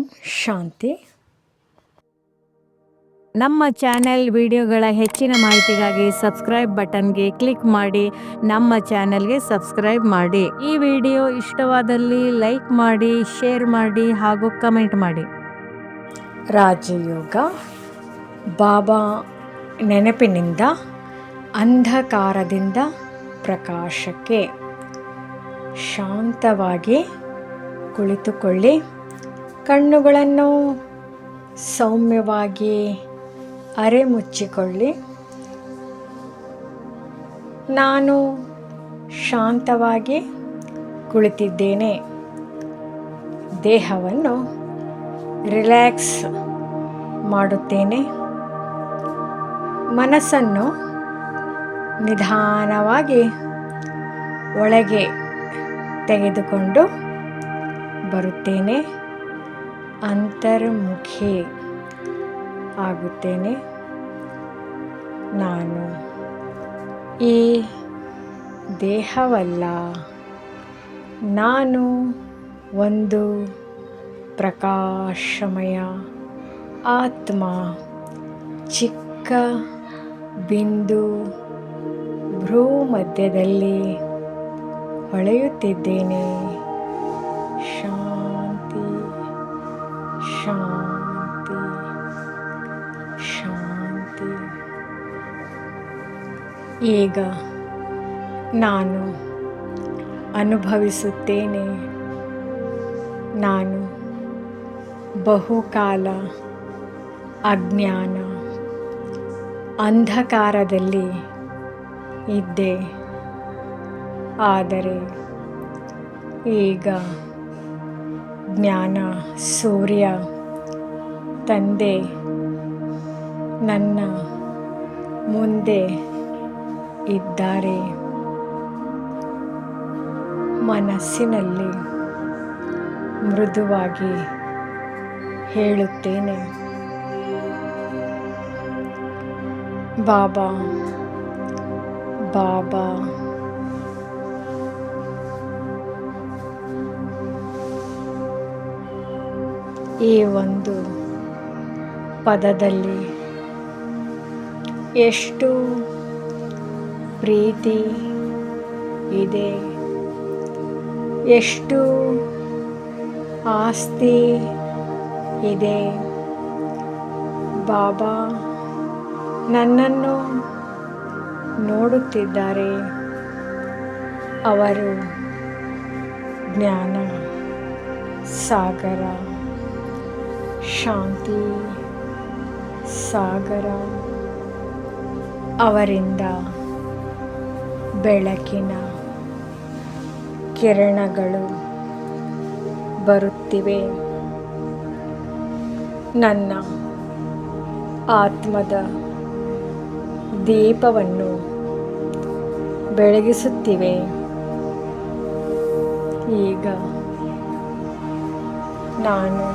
ಓಂ ಶಾಂತಿ. ನಮ್ಮ ಚಾನೆಲ್ ವಿಡಿಯೋಗಳ ಹೆಚ್ಚಿನ ಮಾಹಿತಿಗಾಗಿ ಸಬ್ಸ್ಕ್ರೈಬ್ ಬಟನ್ಗೆ ಕ್ಲಿಕ್ ಮಾಡಿ ನಮ್ಮ ಚಾನೆಲ್ಗೆ ಸಬ್ಸ್ಕ್ರೈಬ್ ಮಾಡಿ. ಈ ವಿಡಿಯೋ ಇಷ್ಟವಾದಲ್ಲಿ ಲೈಕ್ ಮಾಡಿ, ಶೇರ್ ಮಾಡಿ ಹಾಗೂ ಕಮೆಂಟ್ ಮಾಡಿ. ರಾಜಯೋಗ. ಬಾಬಾ ನೆನಪಿನಿಂದ ಅಂಧಕಾರದಿಂದ ಪ್ರಕಾಶಕ್ಕೆ. ಶಾಂತವಾಗಿ ಕುಳಿತುಕೊಳ್ಳಿ. ಕಣ್ಣುಗಳನ್ನು ಸೌಮ್ಯವಾಗಿ ಮುಚ್ಚಿಕೊಳ್ಳಿ. ನಾನು ಶಾಂತವಾಗಿ ಕುಳಿತಿದ್ದೇನೆ. ದೇಹವನ್ನು ರಿಲ್ಯಾಕ್ಸ್ ಮಾಡುತ್ತೇನೆ. ಮನಸ್ಸನ್ನು ನಿಧಾನವಾಗಿ ಒಳಗೆ ತೆಗೆದುಕೊಂಡು ಬರುತ್ತೇನೆ. ಅಂತರ್ಮುಖಿ ಆಗುತ್ತೇನೆ. ನಾನು ಈ ದೇಹವಲ್ಲ, ನಾನು ಒಂದು ಪ್ರಕಾಶಮಯ ಆತ್ಮ. ಚಿಕ್ಕ ಬಿಂದು ಭ್ರೂ ಮಧ್ಯದಲ್ಲಿ ಹೊಳೆಯುತ್ತಿದ್ದೇನೆ. ಶಾಂತಿ ಶಾಂತಿ ಶಾಂತಿ. ಈಗ ನಾನು ಅನುಭವಿಸುತ್ತೇನೆ. ನಾನು ಬಹುಕಾಲ ಅಜ್ಞಾನ ಅಂಧಕಾರದಲ್ಲಿ ಇದ್ದೆ. ಆದರೆ ಈಗ ಜ್ಞಾನ ಸೂರ್ಯ ತಂದೆ ನನ್ನ ಮುಂದೆ ಇದ್ದಾರೆ. ಮನಸ್ಸಿನಲ್ಲಿ ಮೃದುವಾಗಿ ಹೇಳುತ್ತೇನೆ, ಬಾಬಾ ಬಾಬಾ. ಈ ಒಂದು ಪದದಲ್ಲಿ ಎಷ್ಟು ಪ್ರೀತಿ ಇದೆ, ಎಷ್ಟು ಆಸ್ತಿ ಇದೆ. ಬಾಬಾ ನನ್ನನ್ನು ನೋಡುತ್ತಿದ್ದಾರೆ. ಅವರು ಜ್ಞಾನ ಸಾಗರ, ಶಾಂತಿ ಸಾಗರ. ಅವರಿಂದ ಬೆಳಕಿನ ಕಿರಣಗಳು ಬರುತ್ತಿವೆ. ನನ್ನ ಆತ್ಮದ ದೀಪವನ್ನು ಬೆಳಗಿಸುತ್ತಿವೆ. ಈಗ ನಾನು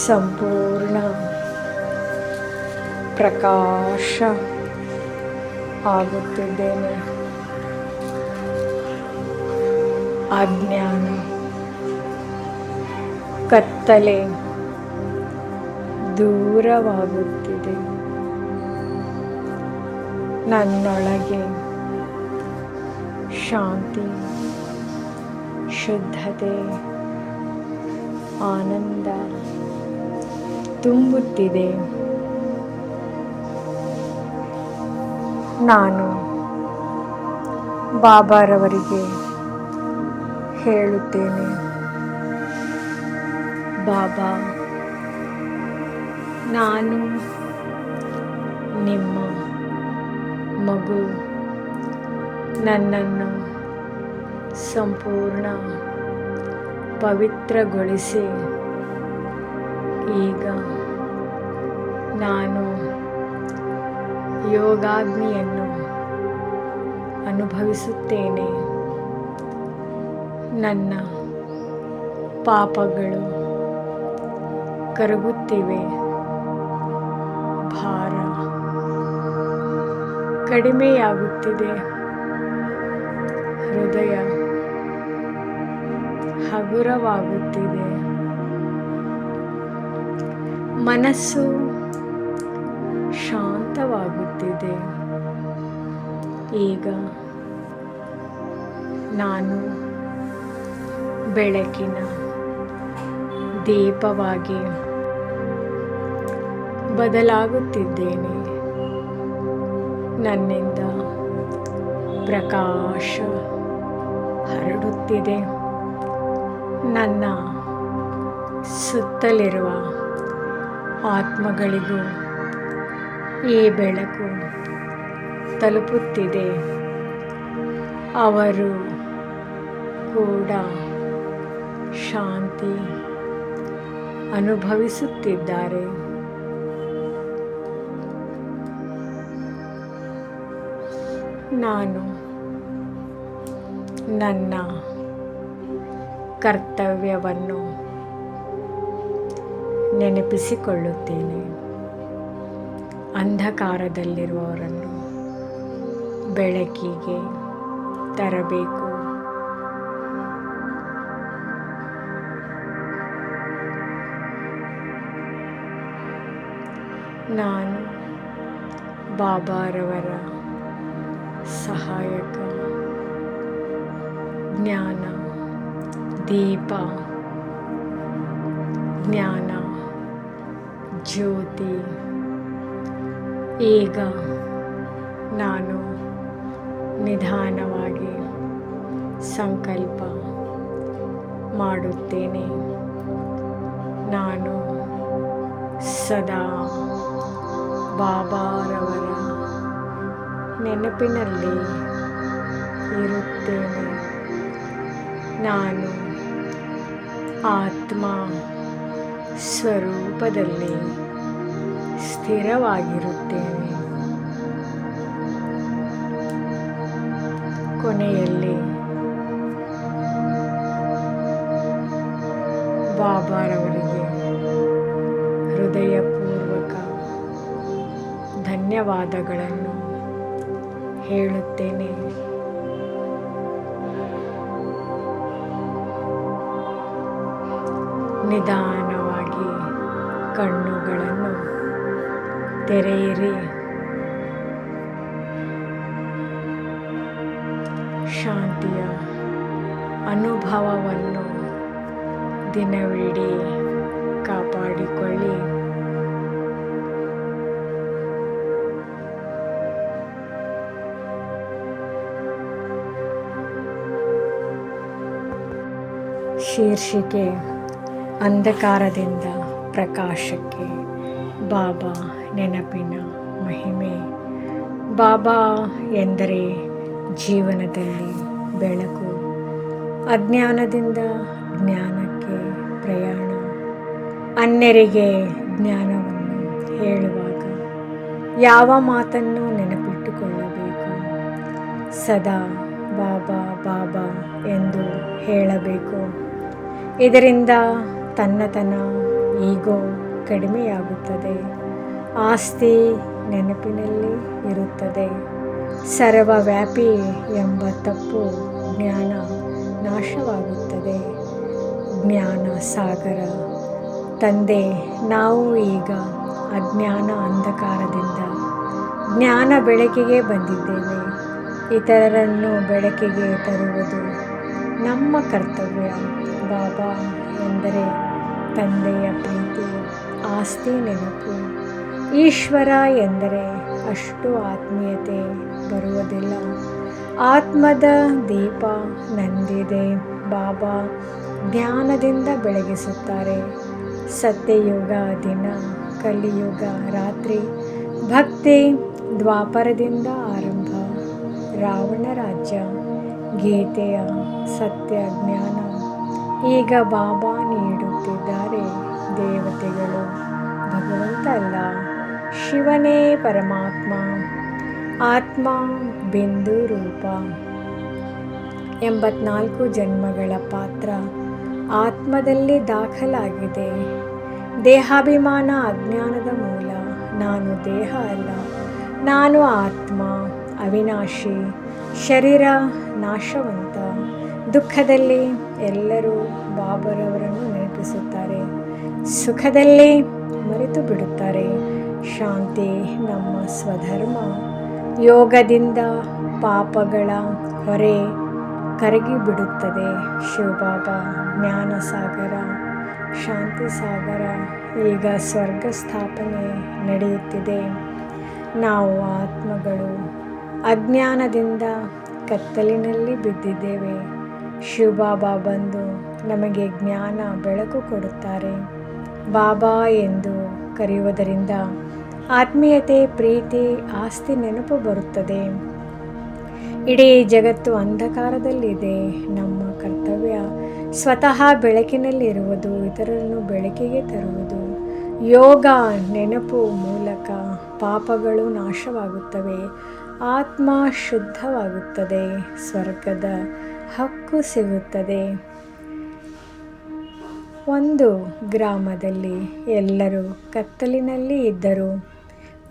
ಸಂಪೂರ್ಣ ಪ್ರಕಾಶ ಆಗುತ್ತಿದ್ದೇನೆ. ಅಜ್ಞಾನ ಕತ್ತಲೆ ದೂರವಾಗುತ್ತಿದೆ. ನನ್ನೊಳಗೆ ಶಾಂತಿ, ಶುದ್ಧತೆ, ಆನಂದ ತುಂಬುತ್ತಿದೆ. ನಾನು ಬಾಬಾರವರಿಗೆ ಹೇಳುತ್ತೇನೆ, ಬಾಬಾ ನಾನು ನಿಮ್ಮ ಮಗು. ನನ್ನನ್ನು ಸಂಪೂರ್ಣ ಪವಿತ್ರಗೊಳಿಸಿ. ಈಗ ನಾನು ಯೋಗಾಗ್ನಿಯನ್ನು ಅನುಭವಿಸುತ್ತೇನೆ. ನನ್ನ ಪಾಪಗಳು ಕರಗುತ್ತಿವೆ. ಭಾರ ಕಡಿಮೆಯಾಗುತ್ತಿದೆ. ಹೃದಯ ಹಗುರವಾಗುತ್ತಿದೆ. ಮನಸ್ಸು ಶಾಂತವಾಗುತ್ತಿದೆ. ಈಗ ನಾನು ಬೆಳಕಿನ ದೀಪವಾಗಿ ಬದಲಾಗುತ್ತಿದ್ದೇನೆ. ನನ್ನಿಂದ ಪ್ರಕಾಶ ಹರಡುತ್ತಿದೆ. ನನ್ನ ಸುತ್ತಲಿರುವ ಆತ್ಮಗಳಿಗೂ ಈ ಬೆಳಕು ತಲುಪುತ್ತಿದೆ. ಅವರು ಕೂಡ ಶಾಂತಿ ಅನುಭವಿಸುತ್ತಿದ್ದಾರೆ. ನಾನು ನನ್ನ ಕರ್ತವ್ಯವನ್ನು ನೆನಪಿಸಿಕೊಳ್ಳುತ್ತೇನೆ. ಅಂಧಕಾರದಲ್ಲಿರುವವರನ್ನು ಬೆಳಕಿಗೆ ತರಬೇಕು. ನಾನು ಬಾಬಾರವರ ಸಹಾಯಕ, ಜ್ಞಾನ ದೀಪ, ಜ್ಞಾನ ಜ್ಯೋತಿ. ಈಗ ನಾನು ನಿಧಾನವಾಗಿ ಸಂಕಲ್ಪ ಮಾಡುತ್ತೇನೆ. ನಾನು ಸದಾ ಬಾಬಾರವರ ನೆನಪಿನಲ್ಲಿ ಇರುತ್ತೇನೆ. ನಾನು ಆತ್ಮ ಸ್ವರೂಪದಲ್ಲಿ ಸ್ಥಿರವಾಗಿರುತ್ತೇನೆ. ಕೊನೆಯಲ್ಲಿ ಬಾಬಾರವರಿಗೆ ಹೃದಯಪೂರ್ವಕ ಧನ್ಯವಾದಗಳನ್ನು ಹೇಳುತ್ತೇನೆ. ನಿಧಾನವಾಗಿ ಕಣ್ಣುಗಳನ್ನು ತೆರೆಯಿರಿ. ಶಾಂತಿಯ ಅನುಭವವನ್ನು ದಿನವಿಡೀ ಕಾಪಾಡಿಕೊಳ್ಳಿ. ಶೀರ್ಷಿಕೆ: ಅಂಧಕಾರದಿಂದ ಪ್ರಕಾಶಕ್ಕೆ ಬಾಬಾ ನೆನಪಿನ ಮಹಿಮೆ. ಬಾಬಾ ಎಂದರೆ ಜೀವನದಲ್ಲಿ ಬೆಳಕು, ಅಜ್ಞಾನದಿಂದ ಜ್ಞಾನಕ್ಕೆ ಪ್ರಯಾಣ. ಅನ್ಯರಿಗೆ ಜ್ಞಾನವನ್ನು ಹೇಳುವಾಗ ಯಾವ ಮಾತನ್ನು ನೆನಪಿಟ್ಟುಕೊಳ್ಳಬೇಕು? ಸದಾ ಬಾಬಾ ಬಾಬಾ ಎಂದು ಹೇಳಬೇಕು. ಇದರಿಂದ ತನ್ನತನ, ಈಗೋ ಕಡಿಮೆಯಾಗುತ್ತದೆ. ಆಸ್ತಿ ನೆನಪಿನಲ್ಲಿ ಇರುತ್ತದೆ. ಸರ್ವವ್ಯಾಪಿ ಎಂಬ ತಪ್ಪು ಜ್ಞಾನ ನಾಶವಾಗುತ್ತದೆ. ಜ್ಞಾನ ಸಾಗರ ತಂದೆ, ನಾವು ಈಗ ಅಜ್ಞಾನ ಅಂಧಕಾರದಿಂದ ಜ್ಞಾನ ಬೆಳಕಿಗೆ ಬಂದಿದ್ದೇವೆ. ಇತರರನ್ನು ಬೆಳಕಿಗೆ ತರುವುದು ನಮ್ಮ ಕರ್ತವ್ಯ. ಬಾಬಾ ಎಂದರೆ ತಂದೆಯ ಪ್ರೀತಿ, ಆಸ್ತಿ, ನೆನಪು. ಈಶ್ವರ ಎಂದರೆ ಅಷ್ಟು ಆತ್ಮೀಯತೆ ಬರುವುದಿಲ್ಲ. ಆತ್ಮದ ದೀಪ ನಂದಿದೆ. ಬಾಬಾ ಜ್ಞಾನದಿಂದ ಬೆಳಗಿಸುತ್ತಾರೆ. ಸತ್ಯಯುಗ ದಿನ, ಕಲಿಯುಗ ರಾತ್ರಿ. ಭಕ್ತಿ ದ್ವಾಪರದಿಂದ ಆರಂಭ. ರಾವಣ ರಾಜ್ಯ, ಗೀತೆಯ ಸತ್ಯ ಜ್ಞಾನ ಈಗ ಬಾಬಾ ನೀಡುತ್ತಿದ್ದಾರೆ. ದೇವತೆಗಳು ಭಗವಂತ ಅಲ್ಲ, ಶಿವನೇ ಪರಮಾತ್ಮ. ಆತ್ಮ ಬಿಂದು ರೂಪ. 84 ಜನ್ಮಗಳ ಪಾತ್ರ ಆತ್ಮದಲ್ಲಿ ದಾಖಲಾಗಿದೆ. ದೇಹಾಭಿಮಾನ ಅಜ್ಞಾನದ ಮೂಲ. ನಾನು ದೇಹ ಅಲ್ಲ, ನಾನು ಆತ್ಮ, ಅವಿನಾಶಿ. ಶರೀರ ನಾಶವಂತ. ದುಃಖದಲ್ಲಿ ಎಲ್ಲರೂ ಬಾಬರವರನ್ನು ನೆನಪಿಸುತ್ತಾರೆ. ಸುಖದಲ್ಲಿ ಮರೆತು ಬಿಡುತ್ತಾರೆ. ಶಾಂತಿ ನಮ್ಮ ಸ್ವಧರ್ಮ. ಯೋಗದಿಂದ ಪಾಪಗಳ ಹೊರೆ ಕರಗಿ ಬಿಡುತ್ತದೆ. ಶಿವಬಾಬಾ ಜ್ಞಾನ ಸಾಗರ, ಶಾಂತಿ ಸಾಗರ. ಈಗ ಸ್ವರ್ಗ ಸ್ಥಾಪನೆ ನಡೆಯುತ್ತಿದೆ. ನಾವು ಆತ್ಮಗಳು ಅಜ್ಞಾನದಿಂದ ಕತ್ತಲಿನಲ್ಲಿ ಬಿದ್ದಿದ್ದೇವೆ. ಶಿವಬಾಬಾ ಬಂದು ನಮಗೆ ಜ್ಞಾನ ಬೆಳಕು ಕೊಡುತ್ತಾರೆ. ಬಾಬಾ ಎಂದು ಕರೆಯುವುದರಿಂದ ಆತ್ಮೀಯತೆ, ಪ್ರೀತಿ, ಆಸ್ತಿ ನೆನಪು ಬರುತ್ತದೆ. ಇಡೀ ಜಗತ್ತು ಅಂಧಕಾರದಲ್ಲಿದೆ. ನಮ್ಮ ಕರ್ತವ್ಯ ಸ್ವತಃ ಬೆಳಕಿನಲ್ಲಿರುವುದು, ಇತರರನ್ನು ಬೆಳಕಿಗೆ ತರುವುದು. ಯೋಗ ನೆನಪು ಮೂಲಕ ಪಾಪಗಳು ನಾಶವಾಗುತ್ತವೆ, ಆತ್ಮ ಶುದ್ಧವಾಗುತ್ತದೆ, ಸ್ವರ್ಗದ ಹಕ್ಕು ಸಿಗುತ್ತದೆ. ಒಂದು ಗ್ರಾಮದಲ್ಲಿ ಎಲ್ಲರೂ ಕತ್ತಲಿನಲ್ಲಿ ಇದ್ದರು.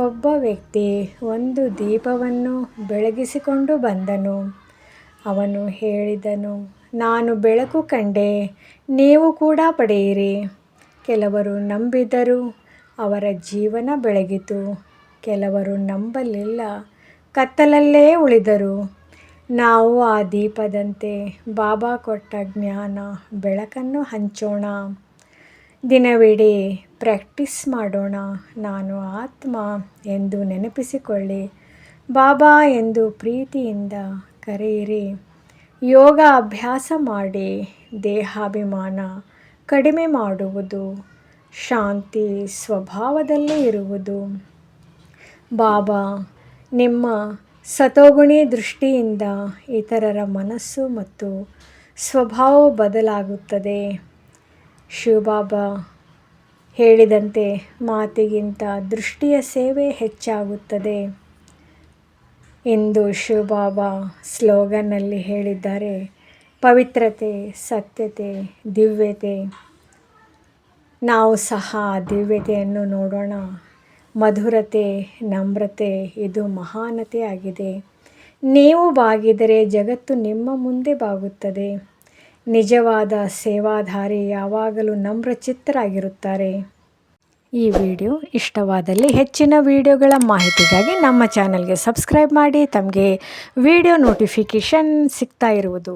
ಒಬ್ಬ ವ್ಯಕ್ತಿ ಒಂದು ದೀಪವನ್ನು ಬೆಳಗಿಸಿಕೊಂಡು ಬಂದನು. ಅವನು ಹೇಳಿದನು, ನಾನು ಬೆಳಕು ಕಂಡೆ, ನೀವು ಕೂಡ ಪಡೆಯಿರಿ. ಕೆಲವರು ನಂಬಿದರು, ಅವರ ಜೀವನ ಬೆಳಗಿತು. ಕೆಲವರು ನಂಬಲಿಲ್ಲ, ಕತ್ತಲಲ್ಲೇ ಉಳಿದರು. ನಾವು ಆ ದೀಪದಂತೆ ಬಾಬಾ ಕೊಟ್ಟ ಜ್ಞಾನ ಬೆಳಕನ್ನು ಹಂಚೋಣ. ದಿನವಿಡೀ ಪ್ರಾಕ್ಟೀಸ್ ಮಾಡೋಣ. ನಾನು ಆತ್ಮ ಎಂದು ನೆನಪಿಸಿಕೊಳ್ಳಿ. ಬಾಬಾ ಎಂದು ಪ್ರೀತಿಯಿಂದ ಕರೆಯಿರಿ. ಯೋಗ ಅಭ್ಯಾಸ ಮಾಡಿ. ದೇಹಾಭಿಮಾನ ಕಡಿಮೆ ಮಾಡುವುದು, ಶಾಂತಿ ಸ್ವಭಾವದಲ್ಲಿ ಇರುವುದು. ಬಾಬಾ ನಿಮ್ಮ ಸತೋಗುಣಿ ದೃಷ್ಟಿಯಿಂದ ಇತರರ ಮನಸ್ಸು ಮತ್ತು ಸ್ವಭಾವವು ಬದಲಾಗುತ್ತದೆ. ಶಿವಬಾಬಾ ಹೇಳಿದಂತೆ ಮಾತಿಗಿಂತ ದೃಷ್ಟಿಯ ಸೇವೆ ಹೆಚ್ಚಾಗುತ್ತದೆ. ಇಂದು ಶಿವಬಾಬಾ ಸ್ಲೋಗನ್ನಲ್ಲಿ ಹೇಳಿದ್ದಾರೆ, ಪವಿತ್ರತೆ, ಸತ್ಯತೆ, ದಿವ್ಯತೆ. ನಾವು ಸಹ ದಿವ್ಯತೆಯನ್ನು ನೋಡೋಣ. ಮಧುರತೆ, ನಮ್ರತೆ, ಇದು ಮಹಾನತೆ ಆಗಿದೆ. ನೀವು ಬಾಗಿದರೆ ಜಗತ್ತು ನಿಮ್ಮ ಮುಂದೆ ಬಾಗುತ್ತದೆ. ನಿಜವಾದ ಸೇವಾಧಾರಿ ಯಾವಾಗಲೂ ನಮ್ರಚಿತ್ತರಾಗಿರುತ್ತಾರೆ. ಈ ವಿಡಿಯೋ ಇಷ್ಟವಾದಲ್ಲಿ ಹೆಚ್ಚಿನ ವಿಡಿಯೋಗಳ ಮಾಹಿತಿಗಾಗಿ ನಮ್ಮ ಚಾನಲ್ಗೆ ಸಬ್ಸ್ಕ್ರೈಬ್ ಮಾಡಿ. ತಮಗೆ ವಿಡಿಯೋ ನೋಟಿಫಿಕೇಷನ್ ಸಿಗ್ತಾ ಇರುವುದು.